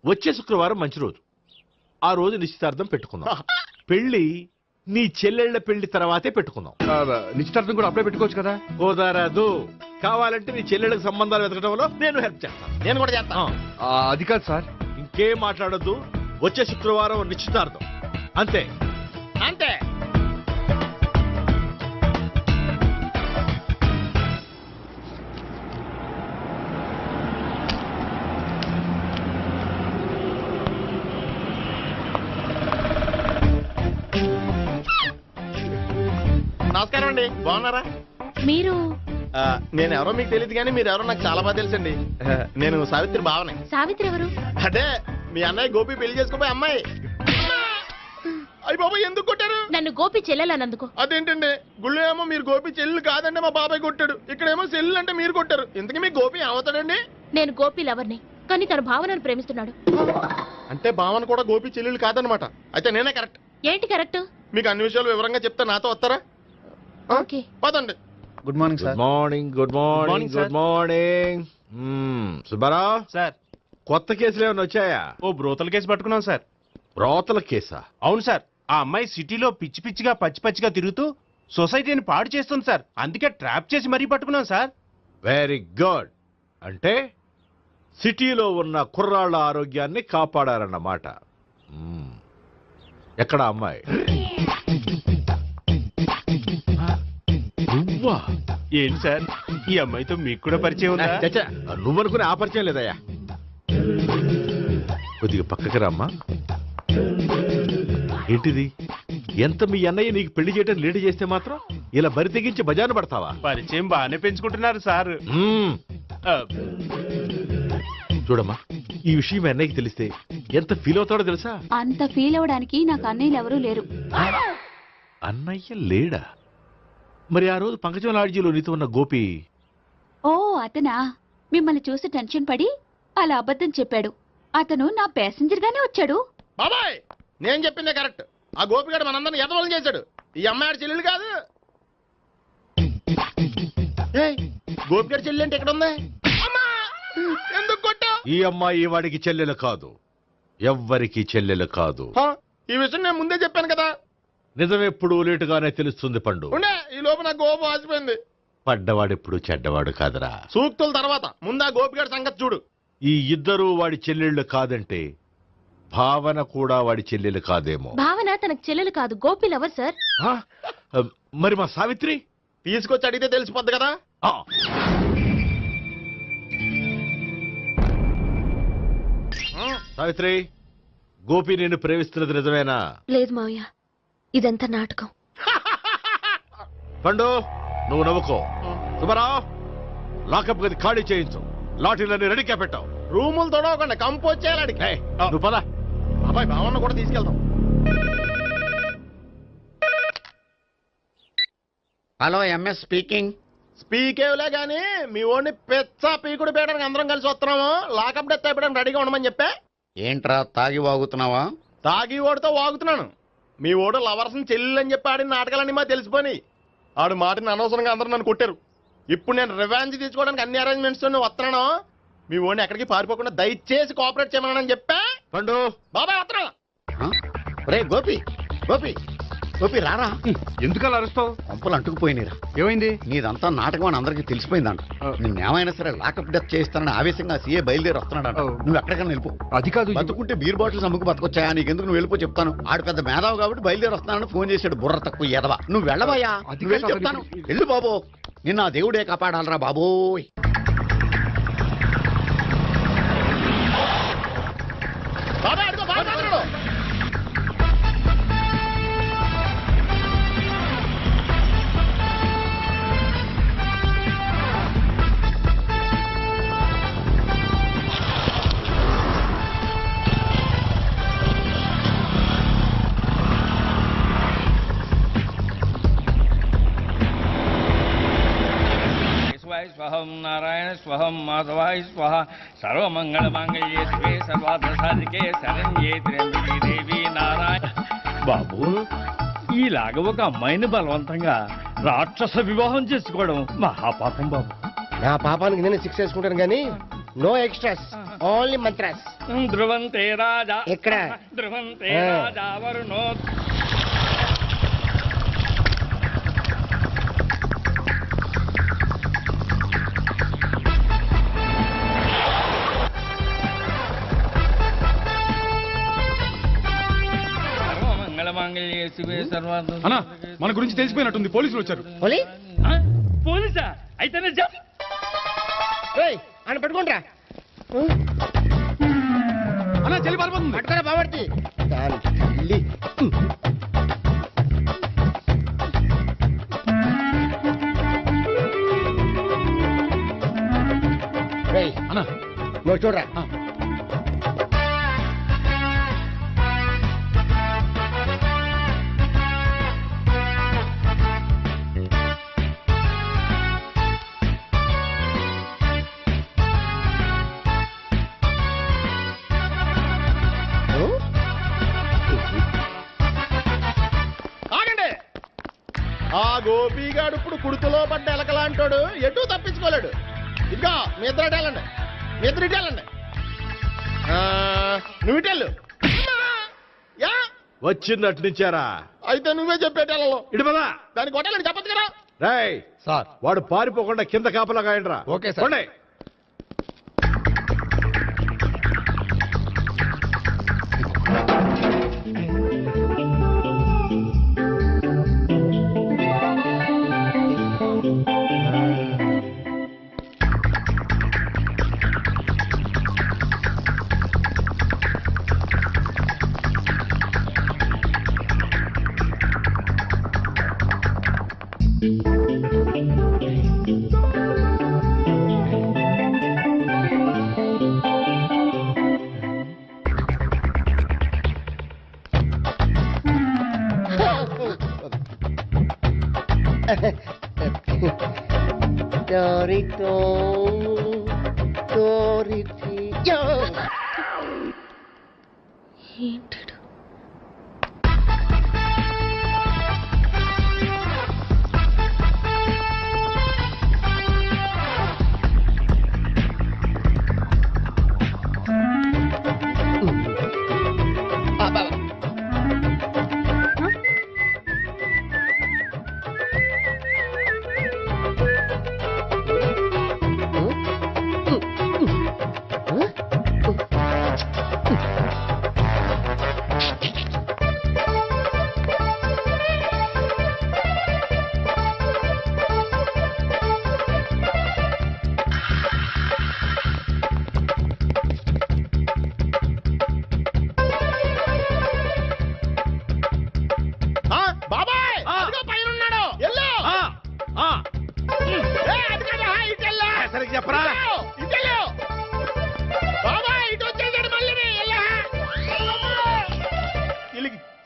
వచ్చే శుక్రవారం మంచి రోజు. ఆ రోజు నిశ్చితార్థం పెట్టుకుందాం. పెళ్లి నీ చెల్లెళ్ల పెళ్లి తర్వాతే పెట్టుకుందాం. నిశ్చితార్థం కూడా అప్పుడే పెట్టుకోవచ్చు కదా? కుదరదు. కావాలంటే నీ చెల్లెళ్ళకి సంబంధాలు వెతకడంలో నేను హెల్ప్ చేస్తాను. నేను కూడా చేస్తాను. అది కాదు సార్. ఇంకేం మాట్లాడొద్దు, వచ్చే శుక్రవారం నిశ్చితార్థం, అంతే. అంతే. నమస్కారం అండి, బాగున్నారా? మీరు నేను ఎవరో మీకు తెలియదు కానీ మీరు ఎవరో నాకు చాలా బాగా తెలుసండి. నేను సావిత్రి బావనే. సావిత్రి ఎవరు? అదే మీ అన్నయ్య గోపి పెళ్లి చేసుకోపోయి అమ్మాయి. అయ్యి బాబాయ్, ఎందుకు కొట్టారు? నన్ను గోపి చెల్లెలన్నందుకు. అదేంటండి, గుళ్ళు ఏమో మీరు గోపి చెల్లు కాదంటే మా బాబాయ్ కొట్టాడు, ఇక్కడేమో చెల్లు అంటే మీరు కొట్టారు. ఇంతకీ మీ గోపి ఏమవుతాడండి? నేను గోపి లవర్ని, కానీ తన భావనను ప్రేమిస్తున్నాడు. అంటే భావన కూడా గోపి చెల్లెలు కాదనమాట. అయితే నేనే కరెక్ట్. ఏంటి కరెక్ట్? మీకు అన్ని విషయాలు వివరంగా చెప్తే నాతో వస్తారా? ఓకే, పదండి. Good morning sir. Good morning. Good morning. Subbarao sir, కొత్త కేసులు ఏమైనా వచ్చాయా? ఓ బ్రోతల కేసు పట్టుకున్నాం సార్. బ్రోతల కేసా? అవును సార్, ఆ అమ్మాయి సిటీలో పిచ్చి పిచ్చిగా పచ్చిగా తిరుగుతూ సొసైటీని పాడు చేస్తుంది సార్. అందుకే ట్రాప్ చేసి మరీ పట్టుకున్నాం సార్. Very good. అంటే సిటీలో ఉన్న కుర్రాళ్ళ ఆరోగ్యాన్ని కాపాడారన్నమాట. ఎక్కడ అమ్మాయి? నువ్వా? ఏంటి సార్, ఈ అమ్మాయితో మీకు కూడా పరిచయం ఉందా? చచ్చా, నువ్వనుకునే ఆ పరిచయం లేదయ్యా. కొద్దిగా పక్కకి రామ్మా. ఏంటిది? ఎంత మీ అన్నయ్య నీకు పెళ్లి చేయడం లేట్ చేస్తే మాత్రం ఇలా బరి తెగించి బజారు పడతావా? పరిచయం బాగానే పెంచుకుంటున్నారు సార్. చూడమ్మా, ఈ విషయం మీ అన్నయ్యకి తెలిస్తే ఎంత ఫీల్ అవుతాడో తెలుసా? అంత ఫీల్ అవడానికి నాకు అన్నయ్యలు ఎవరూ లేరు. అన్నయ్య లేడా? మరి ఆ రోజు పంకజం లాడ్జీలో నీతో ఉన్న గోపి? ఓ అతనా? మిమ్మల్ని చూసి టెన్షన్ పడి అలా అబద్ధం చెప్పాడు. అతను నా ప్యాసింజర్ గానే వచ్చాడు. బాబాయ్, నేను చెప్పిందే కరెక్ట్. ఆ గోపిగాడు మనందరిని ఎదవలం చేశాడు. ఈ అమ్మాయి చెల్లెలు కాదు. గోపిగాడి చెల్లి అంటే ఎక్కడ ఉంది? అమ్మా, ఎందుకు కొట్టావు? ఈ అమ్మాయి వాడికి చెల్లెలు కాదు, ఎవ్వరికి చెల్లెలు కాదు. ఈ విషయం నేను ముందే చెప్పాను కదా. నిజమెప్పుడు లేటుగానే తెలుస్తుంది పండు. ఉండే ఈ లోపు నాకు గోపు ఆసిపోయింది. పడ్డవాడెప్పుడు చెడ్డవాడు కాదురా. సూక్తుల తర్వాత ముందా గోపిగాడి సంగతి చూడు. ఈ ఇద్దరూ వాడి చెల్లెళ్ళు కాదంటే భావన కూడా వాడి చెల్లెలు కాదేమో. భావన తనకు చెల్లెలు కాదు, గోపి లవర్ సార్. ఆ? మరి మా సావిత్రి తీసుకొచ్చి అడిగితే తెలిసిపోద్ది కదా. ఆ. సావిత్రి, గోపి నేను ప్రేమిస్తున్నది నిజమేనా? లేదు మావయ్య, ఇదంతా నాటకం. పండు నువ్వు నవ్వుకో. సుబ్బారావు, లాకప్ గది ఖాళీ చేయించు, లాఠీలన్నీ రెడీగా పెట్టావు. రూములు తొడవకుండా కంపోజ్ చేయాలి. ఏయ్, నువ్వు పద. అబ్బాయి భావన కూడా తీసుకెళ్తాం. Hello, MS speaking. స్పీకేవ్లే గానీ మీ ఓడిని పెచ్చ పీకుడు పేయడానికి అందరం కలిసి వస్తున్నాము. లాకప్ డెత్ అయిపోయడానికి రెడీగా ఉండమని చెప్పే. ఏంట్రా తాగి వాగుతున్నావా? తాగి ఓడితో వాగుతున్నాను. మీ ఓడు లవర్స్ని చెల్లెని చెప్పి ఆడిన నాటకాలన్నీ మా తెలిసిపోయి ఆడు మాటని అనవసరంగా అందరూ నన్ను కొట్టారు. ఇప్పుడు నేను రివెంజ్ తీసుకోవడానికి అన్ని అరేంజ్మెంట్స్ వస్తున్నాను. మీ ఓడిని ఎక్కడికి పారిపోకుండా దయచేసి కోఆపరేట్ చేయమని చెప్పా. పండు బాబాయ్ వస్తున్నా. రే గోపి, గోపి, గోపి రారా. ఎందుకు అలా అరుస్తావు? పంపులు అంటుకుపోయినరా. ఏమైంది? నీదంతా నాటకం అని అందరికీ తెలిసిపోయిందంట. నిన్నేమైనా సరే లాకప్ డెత్ చేయిస్తానని ఆవేశంగా సీఏ బయలుదేరి వస్తున్నాడంట. నువ్వు ఎక్కడికైనా వెళ్ళిపో. అది కాదు. బతుకుంటే బీర్ బాటిల్స్ అమ్ముకు బతకొచ్చాయా? నీకెందుకు, నువ్వు వెళ్ళిపో చెప్తాను. ఆడు పెద్ద మేధావు కాబట్టి బయలుదేరి వస్తున్నానని ఫోన్ చేశాడు. బుర్ర తక్కువ ఎదవా. నువ్వు వెళ్ళవయ్యా, నువ్వు వెళ్ళి చెప్తాను. వెళ్ళు బాబో, నిన్న ఆ దేవుడే కాపాడాలరా బాబోయ్. బాబాయ్ అడుగు, బాబాయ్ అడుగు. స్వహం నారాయణ స్వహం మాధవాయ స్వహ సర్వమంగళ మాంగళ్యే శివే సర్వార్థ సాధికే శరణ్యే త్ర్యంబకే దేవి నారాయణ. బాబు, ఈలాగ ఒక అమ్మాయిని బలవంతంగా రాక్షస వివాహం చేసుకోవడం మహాపాపం బాబు. నా పాపానికి నేను శిక్ష వేసుకుంటాను కానీ నో ఎక్స్ట్రాస్, ఓన్లీ మంత్రాస్. ధ్రువంతే రాజా ఎక్కడ? ధ్రువంతే రాజా వరుణో. అన్నా, మన గురించి తెలిసిపోయినట్టుంది, పోలీసులు వచ్చారు. పోలీసా? అయితేనే ఆయన పెట్టుకుంటా అన్నా, చెల్లి పారిపోతుంది. పట్టుకురా బాబర్తి. అన్నా నువ్వు చూడరా. ఆ గోపిగాడు ఇప్పుడు కుడుతులో పడ్డ ఎలకలాంటాడు, ఎటు తప్పించుకోలేడు. ఇదిగా మీ ఇద్దరు ఇటేళ్ళండి, మీ ఇద్దరు ఇటేళ్ళండి. నువ్వు ఇటెళ్ళు. వచ్చిందటు నుంచారా? అయితే నువ్వే చెప్పేటెళ్ళలో ఇటు పద. దానికి కొట్టాలని చెప్పచ్చు కదా. రేయ్ సార్, వాడు పారిపోకుండా కింద కాపలా కాయండిరా. Okay sir. ఏంటడు?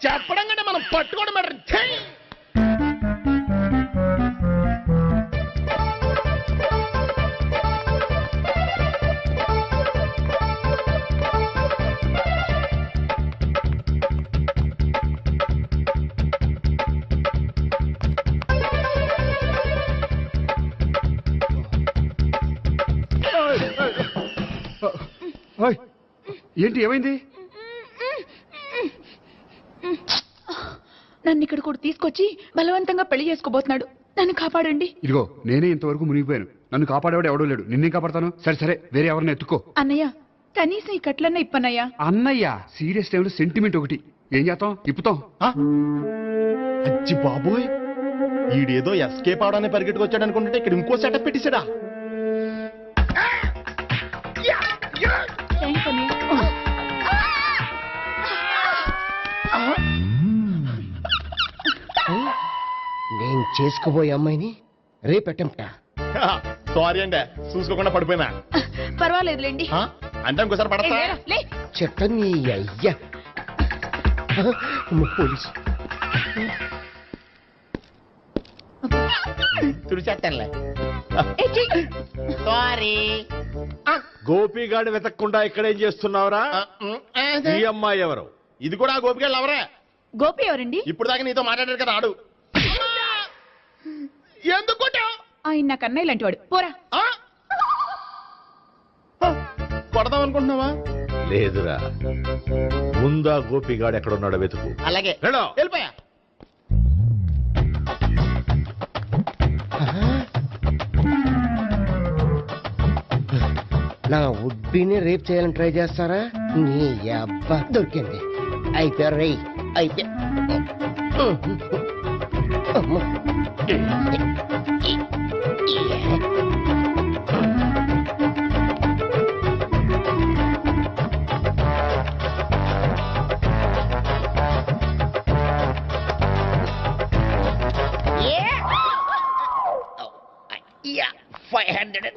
చెప్పడం కంటే మనం పట్టుకోవడం బెటర్. ఛీ! ఓయ్, ఏంటి ఏమైంది? నన్ను ఇక్కడ కూడా తీసుకొచ్చి బలవంతంగా పెళ్లి చేసుకోబోతున్నాడు. నన్ను కాపాడండి. ఇదిగో నేనే ఇంతవరకు మునిగిపోయాను. నన్ను కాపాడేవాడు ఎవడో లేడు. నిన్నే కాపాడతాను. సరే సరే, వేరే ఎవరిని ఎత్తుకో. అన్నయ్య, కనీసం ఈ కట్లన్నా ఇప్పన్నయ్యా. అన్నయ్య సీరియస్ టైంలో సెంటిమెంట్ ఒకటి. ఏం చేస్తాం? ఇప్పుతాం. అచ్చి బాబోయ్, ఈడేదో ఎస్కేప్ అవడానికి పరిగెట్టుకొచ్చాడు అనుకుంటే ఇక్కడ ఇంకో సెటప్ పెట్టేశాడా? థాంక్స్ అన్నయ్య. నేను చేసుకోబోయే అమ్మాయిని రేపెట్టంట. సారీ అండి, చూసుకోకుండా పడిపోయినా. పర్వాలేదులేండి. అంటే ఇంకోసారి పడతా. లే. చెత్త నీ అయ్యా. పోలీసు తుడిచేస్తానులే. సారీ. గోపిగాడి వెతక్కుండా ఇక్కడేం చేస్తున్నావురా? ఈ అమ్మాయి ఎవరు? ఇది కూడా గోపికలు ఎవరే? గోపి ఎవరండి? ఇప్పుడు దాకా నీతో మాట్లాడారు కదా ఆడు. ఎందుకు కొట్టావ్? ఆయన నాకు అన్నయ్య లాంటి వాడు. పోరా. కొడదాం అనుకుంటున్నావా? లేదురా, ముందా గోపిగాడు ఎక్కడున్నాడో వెతుకు. అలాగే వెళ్ళో. వెళ్ళిపోయా. నా ఉడ్బీని రేప్ చేయాలని ట్రై చేస్తారా? నీ అబ్బా దొరికింది. అయిపోయారు రేయ్, అయిపోయా. Yeah, 500.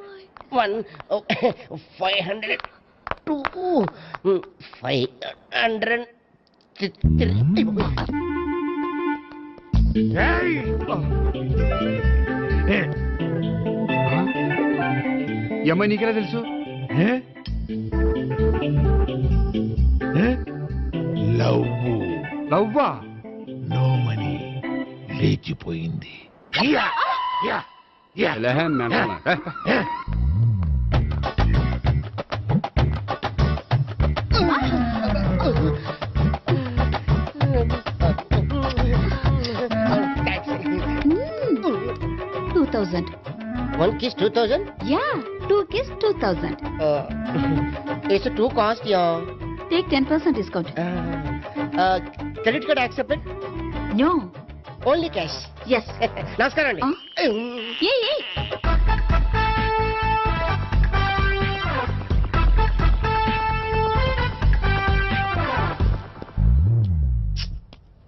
1, 500. 2, 500. 3. ఈ అమ్మాయి నీకెలా తెలుసు? లవ్వా? నో మనీ, లేచిపోయింది. One kiss 2000? Yeah, 2 kiss 2000. It's a 2 cost, yeah. Take 10% discount. Credit card accepted? No. Only cash. Yes. నమస్కారం అండి. ఏ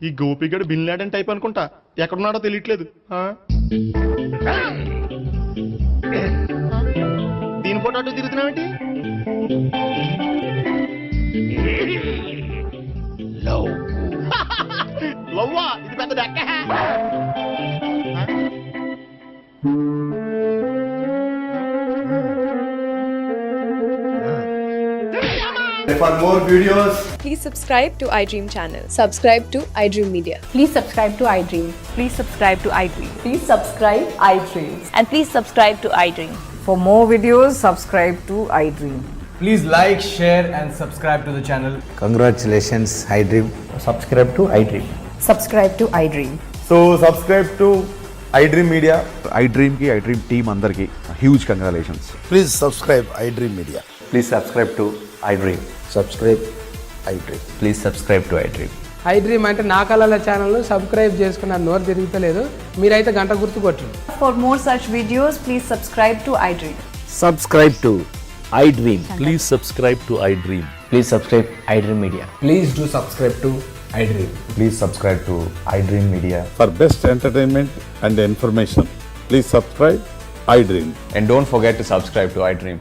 ఈ గోపిగడు బిన్ లాడెన్ టైప్ అనుకుంటా. ఎక్కడున్నాడో తెలియట్లేదు. దీని ఫోటో అటు తిరుగుతున్నావేంటి? లవ్వా? ఇది పెద్ద డెక్క. For more videos, please subscribe to iDream channel. Subscribe to iDream Media. Please subscribe to iDream. Please subscribe to iDream. Please subscribe iDream. And please subscribe to iDream. For more videos, subscribe to iDream. please like, share and subscribe to the channel. Congratulations, iDream. Subscribe to iDream. Subscribe to iDream. So subscribe to iDream Media. iDream ki iDream team andarki huge congratulations. Please subscribe iDream Media. Please subscribe to iDream. Subscribe iDream. Please subscribe to iDream. iDream అంటే నా కళల channel subscribe చేసుకున్న నోరు తిరుగుతలేదు. మీరైతే గంట గుర్తు కొట్టండి. For more such videos, please subscribe to iDream. Subscribe to iDream. Please subscribe to iDream. Please subscribe iDream Media. Please do subscribe to iDream. Please subscribe to iDream Media. For best entertainment and information, please subscribe iDream. And don't forget to subscribe to iDream.